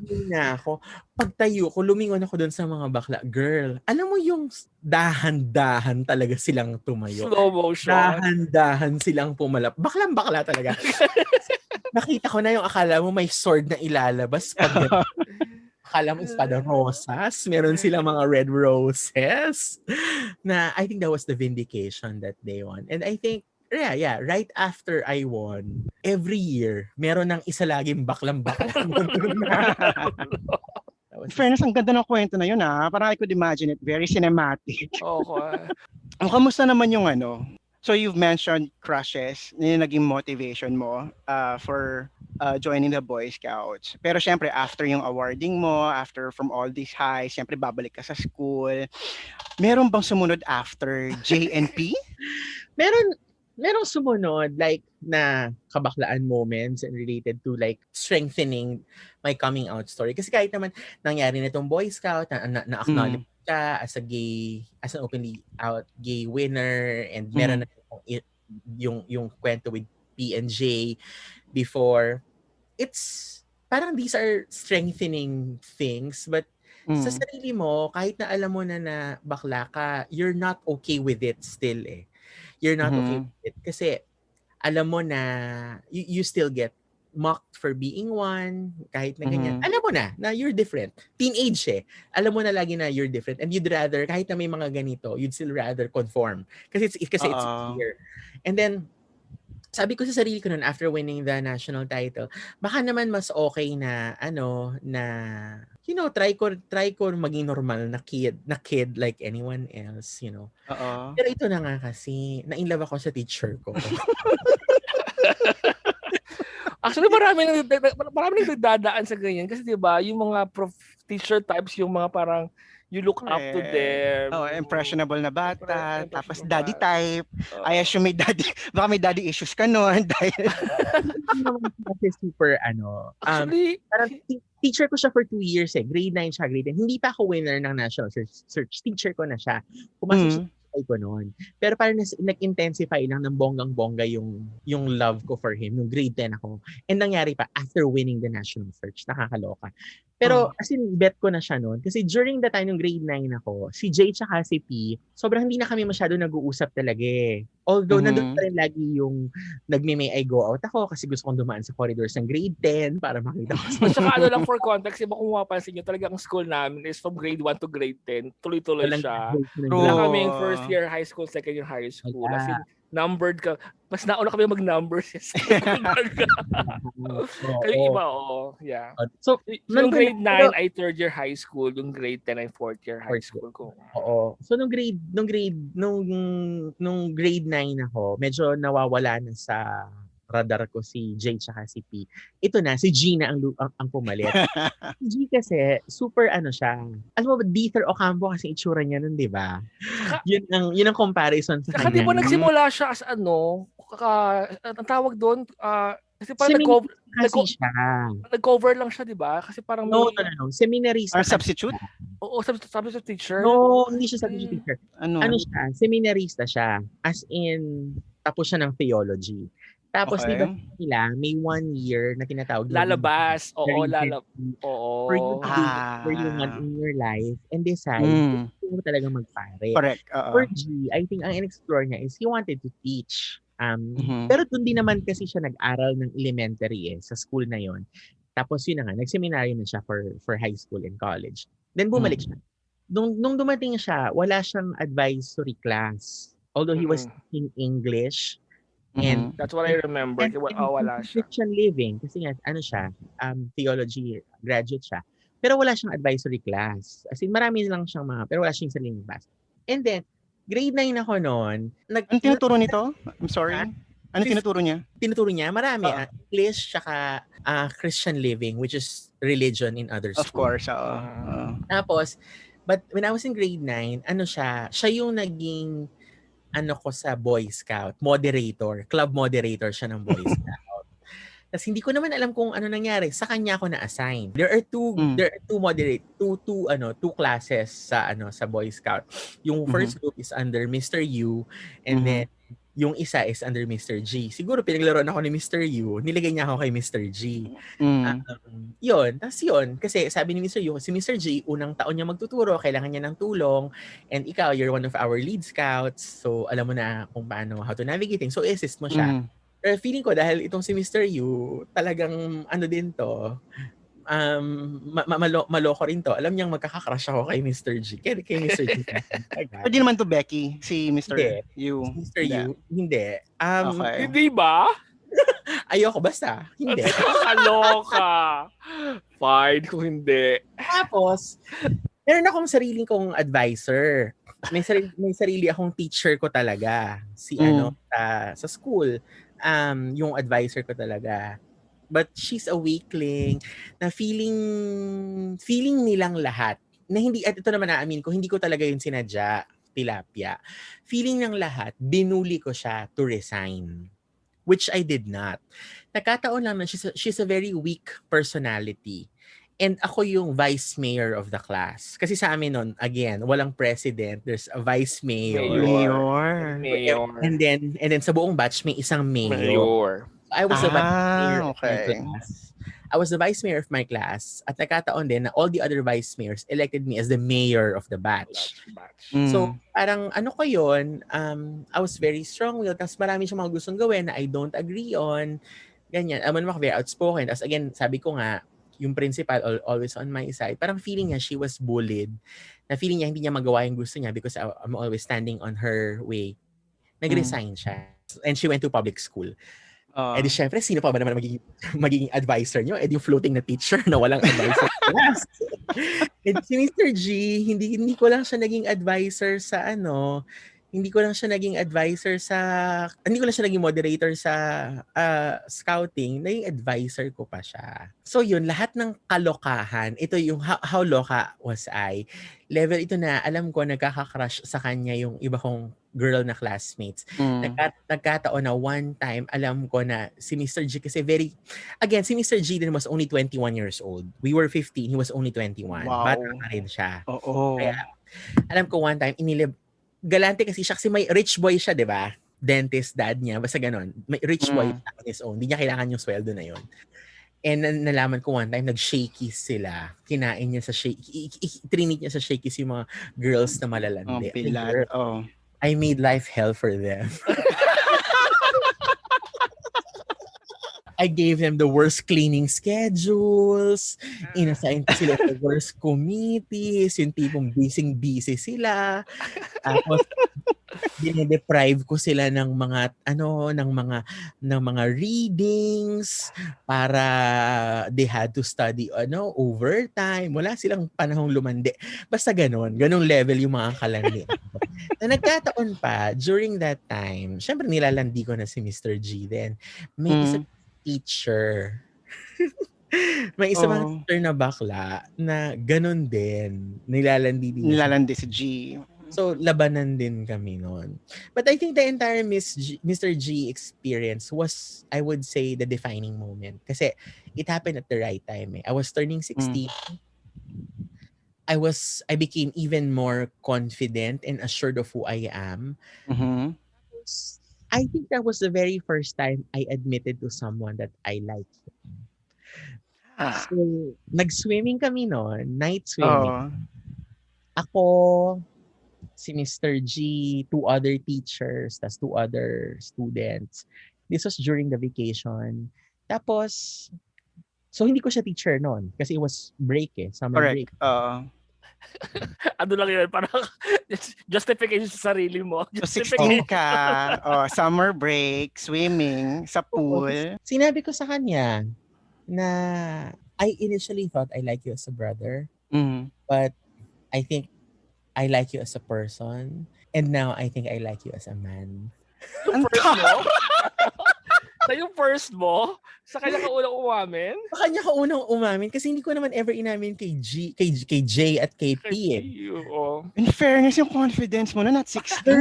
Hindi na ako. Pagtayo ko, lumingon ako doon sa mga bakla. Girl, alam mo yung dahan-dahan talaga silang tumayo. Slow motion. Dahan-dahan silang pumalap. Baklang-bakla talaga. Nakita ko na yung akala mo may sword na ilalabas. Akala mo espada rosas. Meron silang mga red roses. Na I think that was the vindication that they won. And I think, yeah, right after I won, every year, meron ng isa laging baklang-bakla. Fairness, ang ganda ng kwento na yun Parang I could imagine it. Very cinematic. Okay. Kamusta naman yung So you've mentioned crushes, yung naging motivation mo for joining the Boy Scouts. Pero syempre, after yung awarding mo, after from all these highs, syempre babalik ka sa school. Meron bang sumunod after JNP? Merong sumunod like na kabaklaan moments and related to like strengthening my coming out story. Kasi kahit naman nangyari na itong Boy Scout, na-acknowledge ka as an openly out gay winner, and meron na yung kwento with P&J before. It's parang these are strengthening things, but sa sarili mo, kahit na alam mo na bakla ka, you're not okay with it still eh. You're not okay with it. Kasi alam mo na you still get mocked for being one, kahit na ganyan. Alam mo na you're different. Teenage eh. Alam mo na lagi na you're different. And you'd rather, kahit na may mga ganito, you'd still rather conform. Kasi it's easier. And then, sabi ko sa sarili ko nun after winning the national title, baka naman mas okay na try ko maging normal na kid like anyone else, Pero ito na nga kasi, na-inlove ako sa teacher ko. Actually, marami nagdadaan sa ganyan kasi 'di ba, yung mga teacher types, yung mga parang you look up to them. Impressionable na bata, tapos daddy type. I assume baka may daddy issues ka nun dahil kasi super actually, parang teacher ko siya for 2 years eh. Grade 9 siya, grade 10. Hindi pa ako winner ng national search. Teacher ko na siya. Pumasok siya ko noon. Pero parang nag-intensify lang ng bonggang-bongga yung love ko for him nung grade 10 ako. And nangyari pa after winning the national search. Nakakaloka. Pero as in, bet ko na siya noon. Kasi during the time ng grade 9 ako, si Jay tsaka si P, sobrang hindi na kami masyado nag-uusap talaga eh. Although, nandun pa rin lagi yung nagme-may I go out ako kasi gusto kong dumaan sa corridors ng grade 10 para makita ko. At saka lang for context, iba kung mapapansin nyo, talagang school namin is from grade 1 to grade 10. Tuloy-tuloy siya. Wala kaming first year high school, second year high school. As in, numbered ka. Mas nauna kami mag-number sa school. Kayo iba, yeah. So, yung grade 9 ay third year high school, yung grade 10 ay fourth year high school ko. Oo. So, nung grade 9 ako, medyo nawawala na sa radar ko si Jay tsaka si P. Ito na, si Gina ang pumalit. Si G kasi, super siya. Alam mo ba, Dieter Ocampo kasi itsura niya nun, di ba? Yun ang comparison sa kanya. Saka di ba nagsimula siya as ang tawag doon, Kasi parang Seminarista kasi siya. nag-cover lang siya, di ba? Kasi parang No, may, no, no, no. Seminarista Or kasi substitute? siya. oo, sabi sa teacher. No, hindi siya substitute Hindi. teacher. Ano? Ano siya, seminarista siya. As in, tapos siya ng theology. Tapos, di ba Okay. nila, may 1 year na tinatawag na Lalabas. Oo, residency for you to Oo. do whatever you want in your life and decide kung Mm, gusto mo talaga magpare. correct. For Oo. G, I think ang in-explore niya is he wanted to teach. Mhm. Pero doon din naman kasi siya nag-aral ng elementary sa school na yon. Tapos yun na nga, nag-seminary na siya for high school and college. Then bumalik siya. Mm. Nung dumating siya, wala siyang advisory class. Although he was Mm-mm. teaching English and Mhm. That's what I remember. Wala siya. Christian living kasi nga ano siya, theology graduate siya. Pero wala siyang advisory class. As in marami lang siyang pero wala siyang sariling class. And then grade 9 ako noon, Anong tinuturo nito? I'm sorry. ha? Ano tinuturo niya? Tinuturo niya marami, Oo. English tsaka Christian living, which is religion in other Of school. course, oo. Oo. Tapos, but when I was in grade 9, ano siya yung naging ano ko sa Boy Scout, moderator, club moderator siya ng Boy Scout. Tapos hindi ko naman alam kung ano nangyari. Sa kanya ako na-assign. There are Mm. two classes sa Boy Scout. Yung first group is under Mr. U and then yung isa is under Mr. G. Siguro pinaglaruan ako ni Mr. U, nilagay niya ako kay Mr. G. Mm. Yun. Tapos yun, kasi sabi ni Mr. Yu, si Mr. G, unang taon niya magtuturo, kailangan niya ng tulong, and ikaw, you're one of our lead scouts, so alam mo na kung paano, how to navigate things, so assist mo siya. Mhm. Pero feeling ko, dahil itong si Mr. Yu, talagang ano din to, maloko rin to. Alam niyang magkaka-crush ako kay Mr. G. Kay Mr. G. Pwede naman to Becky, si Hindi. Mr. Yu. Si Mr. Hindi. Yu, hindi. Okay. Hindi ba? Ayoko, basta. Hindi. Kaloka. Fine kung hindi. Tapos, meron akong sariling kong advisor. May sarili akong teacher ko talaga. Si Mm. sa school. Yung advisor ko talaga. But she's a weakling na feeling nilang lahat. Na hindi, at ito naman naamin ko, hindi ko talaga yun sinadya, tilapia. Feeling ng lahat, binuli ko siya to resign. Which I did not. Nagkataon lang na she's a very weak personality. And ako yung vice mayor of the class. Kasi sa amin nun, again, walang president. There's a vice mayor. Mayor. And then sa buong batch, may isang mayor. I was the vice mayor of my Okay. class. I was the vice mayor of my class. At nagkataon din na all the other vice mayors elected me as the mayor of the batch. So, Mm. parang ano ko yun, I was very strong-willed. Tapos marami siyang mga gustong gawin na I don't agree on. Ganyan. I'm naman very outspoken. Tapos again, sabi ko nga, yung principal always on my side. Parang feeling niya she was bullied. Na feeling niya hindi niya magawa yung gusto niya because I'm always standing on her way. Nag-resign siya. And she went to public school. Eh di syempre, sino pa ba naman magiging advisor nyo? Eh di yung floating na teacher na walang advisor sa class. And si Mr. G, hindi ko lang siya naging advisor sa hindi ko lang siya naging moderator sa scouting, naging advisor ko pa siya. So yun, lahat ng kalokahan, ito yung how loka was I. Level ito na, alam ko, nagkaka-crush sa kanya yung iba kong girl na classmates. Mm. Nagkataon na one time, alam ko na si Mr. G kasi si Mr. G then was only 21 years old. We were 15, he was only 21. Wow. Bata pa rin siya. Oo. Kaya, alam ko one time, galante kasi siya kasi may rich boy siya, di ba? Dentist dad niya, basta ganon. May rich boy siya on his own. Hindi niya kailangan yung sweldo na yon. And nalaman ko one time, nag-shakies sila. Kinain niya sa shakies. Trinit niya sa shakies yung mga girls na malalandi. Bilad. Oh. I made life hell for them. I gave them the worst cleaning schedules. Inassign ko sila sa worst committees. Yung tipong busy sila. Tapos, dinedeprive ko sila ng mga readings para they had to study overtime. Wala silang panahong lumandi. Basta ganun level yung mga kalandi. Na nagkataon pa during that time, syempre nilalandi ko na si Mr. G then. May isang teacher. May isang teacher na bakla na ganun din. Nilalandi si G. So, labanan din kami noon. But I think the entire Mr. G experience was, I would say, the defining moment. Kasi it happened at the right time. I was turning 16. I became even more confident and assured of who I am. Mhm. I think that was the very first time I admitted to someone that I like. Ah. So, nag-swimming kami noon, night swimming. Oo. Ako, si Mr. G, two other teachers, tas two other students. This was during the vacation. Tapos, so hindi ko siya teacher noon kasi it was break summer break. Correct. Oo. Ano lang yun, parang justification sa sarili mo. So 16 Justification. ka, summer break, swimming sa pool. Sinabi ko sa kanya na I initially thought I like you as a brother, Mm. but I think I like you as a person, and now I think I like you as a man. Yung first mo? Sa yung first mo? Sa kanya ka unang umamin? Sa kanya ka unang umamin kasi hindi ko naman ever inamin kay J at kay P. In fairness, yung confidence mo na at 16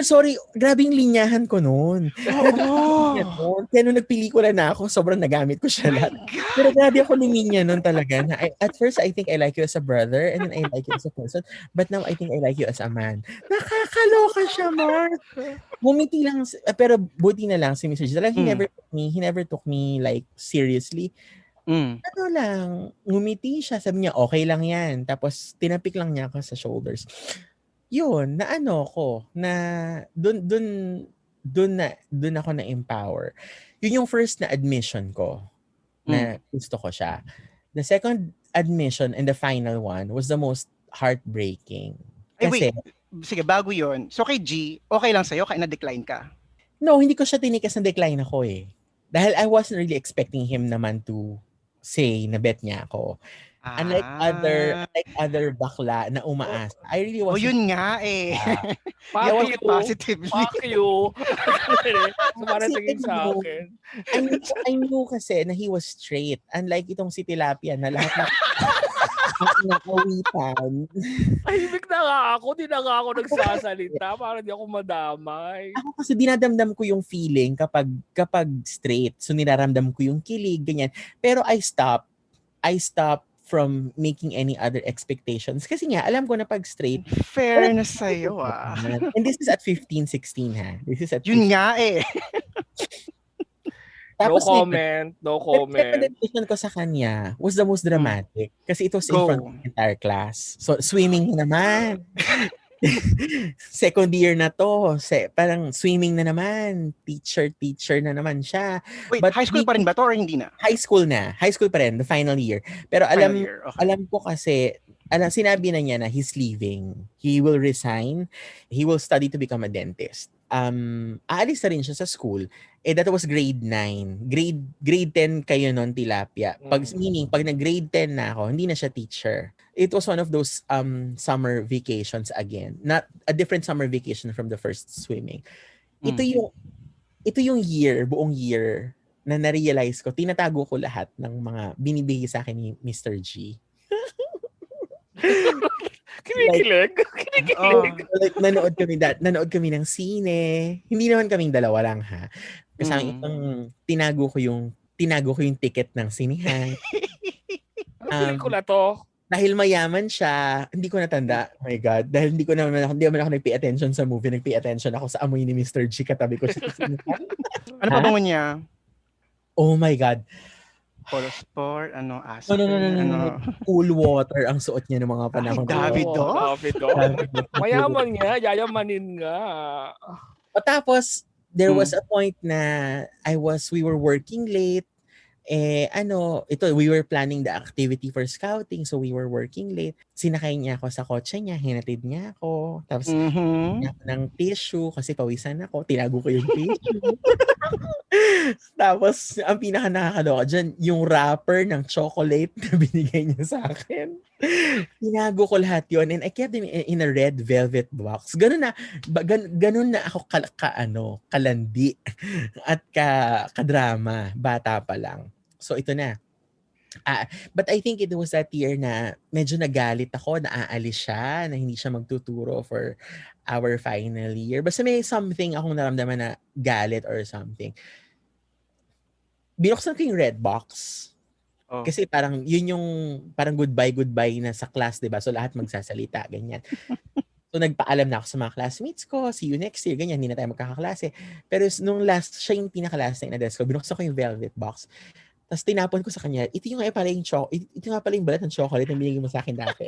Sorry, grabe yung linyahan ko noon. Oo. Kaya nung nagpelikula na ako, sobrang nagamit ko siya lahat. Pero grabe ako luminya noon talaga. Na at first, I think I like you as a brother and then I like you as a person. But now, I think I like you as a man. Nakakaloka siya, Mark. Bumiti lang, pero buti na lang si Mr. G. He never took me like seriously. Ano lang, ngumiti siya. Sabi niya, okay lang yan. Tapos, tinapik lang niya ako sa shoulders. Yun, na ano ko, na dun ako na-empower. Yun yung first na admission ko na gusto ko siya. The second admission and the final one was the most heartbreaking. Kasi, sige, bago yun. So kay G, okay lang sa'yo kaya na-decline ka? No, hindi ko siya tinikas na decline ako eh. Dahil I wasn't really expecting him naman to say na bet niya ako. Unlike other bakla na umaasa. I really wasn't. Yun nga eh. Fuck you. Positively. Fuck you. Sumaratingin sa akin. I knew kasi na he was straight. Unlike itong si Tilapia na lahat na nakawitan. Tahimik na nga ako. Di na nga ako nagsasalita para di ako madamay. Ako kasi dinadamdam ko yung feeling kapag straight. So niraramdam ko yung kilig, ganyan. Pero I stop from making any other expectations. Kasi nga, alam ko na pag straight. Fairness sa'yo And this is at 15, 16 ha. This is at yun 15. Nga eh. Tapos no comment. The presentation ko sa kanya was the most dramatic. Kasi it was in front of the entire class. So, swimming na naman. Second year na to. Parang swimming na naman. Teacher na naman siya. Wait, but high school pa rin ba to or hindi na? High school na. High school pa rin. The final year. Pero alam ko kasi, sinabi na niya na he's leaving. He will resign. He will study to become a dentist. Aalis na rin siya sa school. That was grade 9. Grade 10 kayo nun, Tilapia. Meaning, pag nag-grade 10 na ako, hindi na siya teacher. It was one of those summer vacations again. Not a different summer vacation from the first swimming. Ito yung buong year na na-realize ko, tinatago ko lahat ng mga binibigay sa akin ni Mr. G. Kinikilig. Like, nanood kami ng sine. Hindi naman kaming dalawa lang ha. Kasama itong tinago ko yung ticket ng sinihan. Ano pelikula to? Dahil mayaman siya, hindi ko natanda. Oh my God. Dahil hindi naman ako nag-pay attention sa movie. Nag-pay attention ako sa amoy ni Mr. G. Katabi ko siya. Ano pa bango niya? Oh my God. Polo sport, aso. No. Cool water ang suot niya ng mga panahon. Davido. Mayaman nga. Yayamanin nga. Tapos, there was a point na we were working late. We were planning the activity for scouting, so we were working late. Sinakay niya ako sa kotse niya, hinatid niya ako. Tapos, niya ako ng tissue kasi pawisan ako. Tinago ko yung tissue. Tapos, ang pinaka nakakaloka dyan, yung wrapper ng chocolate na binigay niya sa akin. Tinago ko lahat yun and I kept them in a red velvet box. Ganun na ako kalandi at kadrama, bata pa lang. So ito na. But I think it was that year na medyo nagalit ako, na aalis siya, na hindi siya magtuturo for our final year. Basta may something akong naramdaman na galit or something. Binuksan ko yung red box. Oh. Kasi parang yun yung parang goodbye na sa class, 'di ba? So lahat magsasalita, ganyan. So nagpaalam na ako sa mga classmates ko, see you next year, ganyan, hindi na tayo magkakaklase. Pero nung last, siya yung pinaka-last na in-address ko, binuksan ko yung velvet box. Tapos tinapon ko sa kanya, ito nga pala yung balat ng chocolate na binigay mo sa akin dati.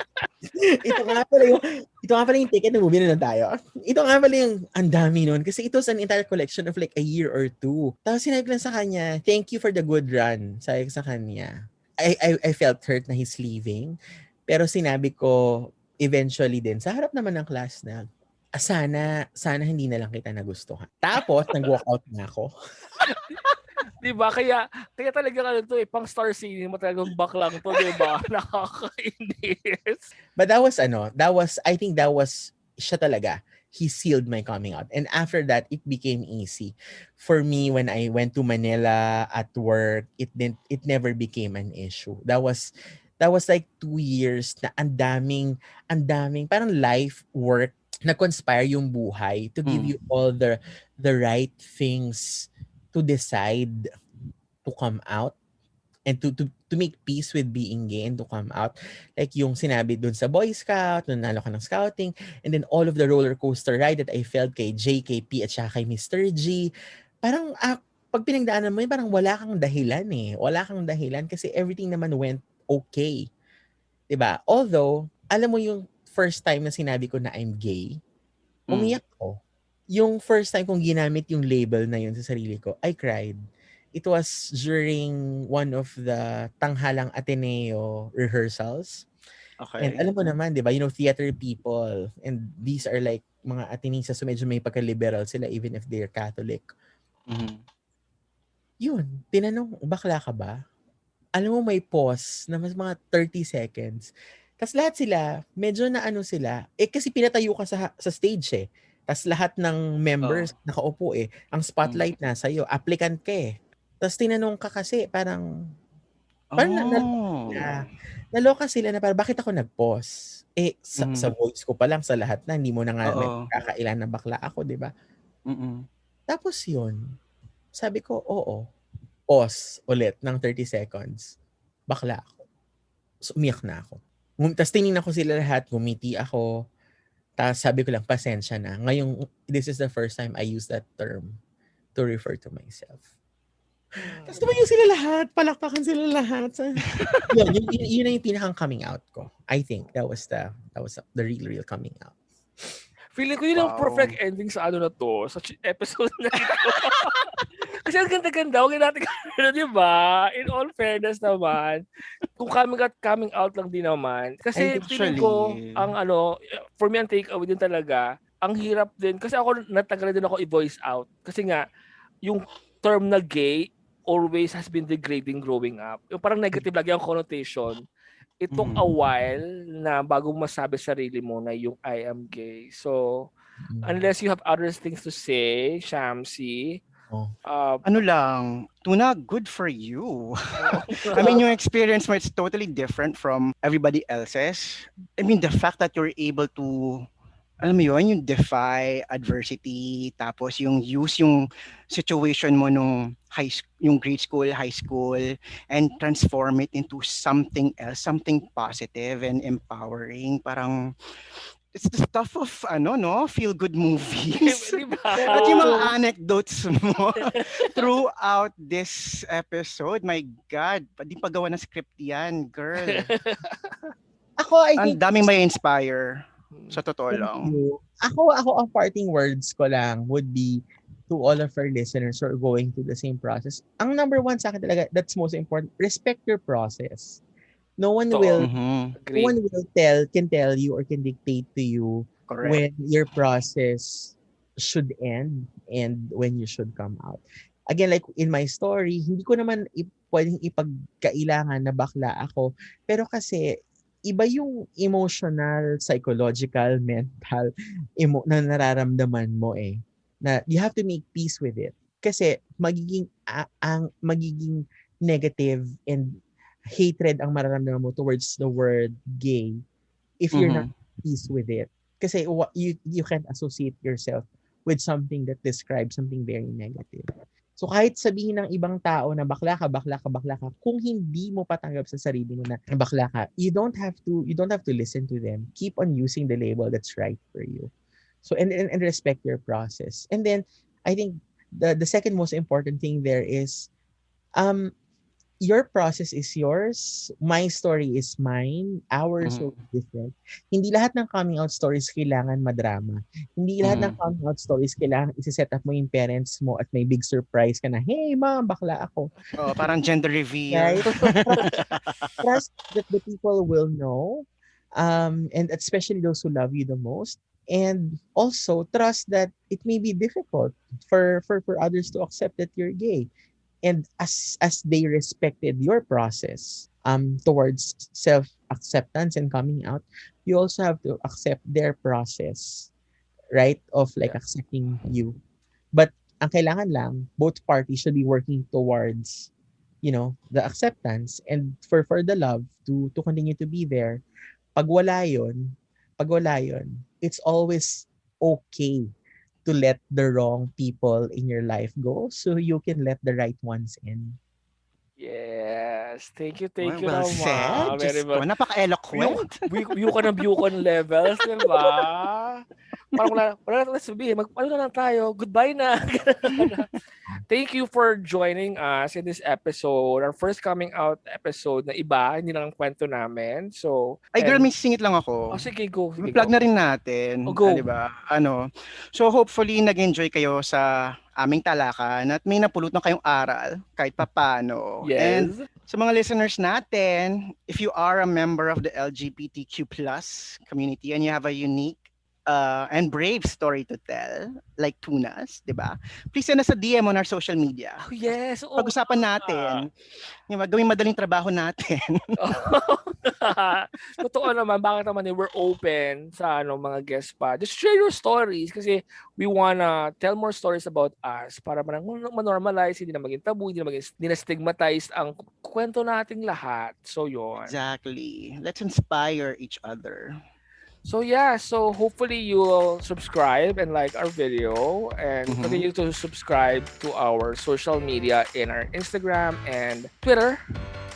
ito nga pala yung ticket na movie na lang tayo. Ito nga pala yung ang dami nun. Kasi it was an entire collection of like a year or two. Tapos sinabi ko lang sa kanya, thank you for the good run. Sabi ko sa kanya. I felt hurt na he's leaving. Pero sinabi ko, eventually din, sa harap naman ng class na, sana hindi na lang kita nagustuhan. Tapos, nag-walk out na ako. Diba? Kaya talaga ano to pang star cinema talagang baklang to, diba? Nakakainis. But I think that was, siya talaga. He sealed my coming out. And after that, it became easy. For me, when I went to Manila at work, it never became an issue. That was like 2 years na ang daming, parang life, work, na conspire yung buhay to give you all the right things to decide to come out and to make peace with being gay and to come out. Like yung sinabi dun sa Boy Scout, nung nalo ka ng scouting, and then all of the roller coaster ride that I felt kay JKP at saka kay Mr. G. Parang pag pinagdaanan mo yun, parang wala kang dahilan eh. Wala kang dahilan kasi everything naman went okay. 'Di ba? Although, alam mo yung first time na sinabi ko na I'm gay, umiyak ko. Yung first time kong ginamit yung label na yun sa sarili ko, I cried. It was during one of the Tanghalang Ateneo rehearsals. And Okay. alam mo naman, di ba, theater people, and these are like mga Atenisa, so medyo may pagka-liberal sila even if they're Catholic. Yun, tinanong, bakla ka ba? Alam mo, may pause na mas mga 30 seconds. Tapos lahat sila, medyo na ano sila, kasi pinatayo ka sa stage eh. Tapos lahat ng members nakaupo eh. Ang spotlight na sa'yo, applicant ka eh. Tapos tinanong ka kasi, parang naloka sila na parang, bakit ako nag-pause? Sa voice ko pa lang, sa lahat na, hindi mo na nga may kakailan na bakla ako, di ba? Tapos yun, sabi ko, oo. Pause ulit ng 30 seconds. Bakla ako. So, umiyak na ako. Tapos tinignan ko sila lahat, ngumiti ako. Tapos sabi ko lang, pasensya na. Ngayong, this is the first time I use that term to refer to myself. Tapos tumayo sila lahat, palakpakan sila lahat. Yun na yung pinakang coming out ko. I think that was the real coming out. Feeling ko yun ang perfect ending sa ano na to, sa episode na ito. Kasi ang ganda-ganda, huwag natin di ba? In all fairness naman, kung coming out lang din naman. Kasi feeling ko, for me ang take-away din talaga, ang hirap din. Kasi ako, natagal din ako i-voice out. Kasi nga, yung term na gay always has been degrading growing up. Yung parang negative lagi ang connotation. It took a while na bago masabi sarili mo na yung I am gay. So, unless you have other things to say, Shamsi, ano lang, Tuna, good for you. I mean, your experience mo, it's totally different from everybody else's. I mean, the fact that you're able to, alam mo yun, yung defy adversity, tapos yung use yung situation mo nung yung grade school, high school, and transform it into something else, something positive and empowering. Parang, it's the stuff of feel good movies. At yung mga anecdotes mo throughout this episode, my God, di pa gawa ng script yan, girl. I think ang daming may inspire. Sa totoo lang. Ako, ang parting words ko lang would be to all of our listeners who are going through the same process. Ang number one sa akin talaga, that's most important, respect your process. No one can tell you or can dictate to you when your process should end and when you should come out. Again, like in my story, hindi ko naman pwedeng ipagkailangan na bakla ako. Pero kasi, iba yung emotional, psychological, mental na nararamdaman mo eh. Na you have to make peace with it. Kasi magiging negative and hatred ang mararamdaman mo towards the word gay if you're not Mhm. at peace with it. Kasi you can't associate yourself with something that describes something very negative. So kahit sabihin ng ibang tao na bakla ka, bakla ka, bakla ka, kung hindi mo patanggap sa sarili mo na bakla ka, you don't have to listen to them. Keep on using the label that's right for you. So and respect your process. And then I think the second most important thing there is um your process is yours, my story is mine, ours will Mhm. be different. Hindi lahat ng coming out stories kailangan madrama. Hindi lahat ng Mhm. coming out stories kailangan isi-set up mo yung parents mo at may big surprise ka na, hey mom, bakla ako. Oo, parang gender reveal. Right? Trust that the people will know, and especially those who love you the most. And also trust that it may be difficult for others to accept that you're gay, and as they respected your process towards self acceptance and coming out, you also have to accept their process, right, of like Yeah. accepting you. But ang kailangan lang, both parties should be working towards the acceptance, and for the love to continue to be there. Pag wala yon, it's always okay to let the wrong people in your life go so you can let the right ones in. Yes. Thank Well, you well said. naman. Very Diyos ko, much. napaka-eloquent. Buyukan ng buyukan levels, di ba? Parang wala na sabihin. Ano na lang tayo? Goodbye na. Thank you for joining us in this episode. Our first coming out episode na iba. Hindi lang ang kwento namin. So, Ay girl, and, may singit lang ako. sige, Plug go. na rin Oh, natin, go. 'di ba? So hopefully nag-enjoy kayo sa aming talakan at may napulutan kayong aral kahit papaano. And Yes. sa mga listeners natin, if you are a member of the LGBTQ plus community and you have a unique and brave story to tell, like Tunas, 'di ba? Please send us a DM on our social media. Oh, yes. Oo Pag-usapan nga. natin, yung gawing madaling trabaho natin. Totoo naman, bakit naman we're open sa mga guest pa. Just share your stories kasi we wanna tell more stories about us para ma-normalize, hindi na maging tabu, hindi na stigmatized ang kwento nating lahat. So, yon. Exactly. Let's inspire each other. So yeah, so hopefully you will subscribe and like our video and Mhm. continue to subscribe to our social media in our Instagram and Twitter,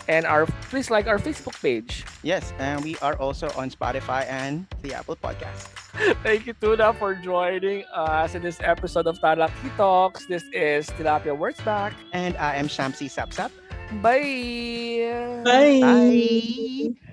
and please like our Facebook page. Yes, and we are also on Spotify and the Apple Podcast. Thank you, Tuna, for joining us in this episode of Talak-E-Talks. This is Tilapia Words Back. And I am Shamsi Sapsap. Bye! Bye. Bye!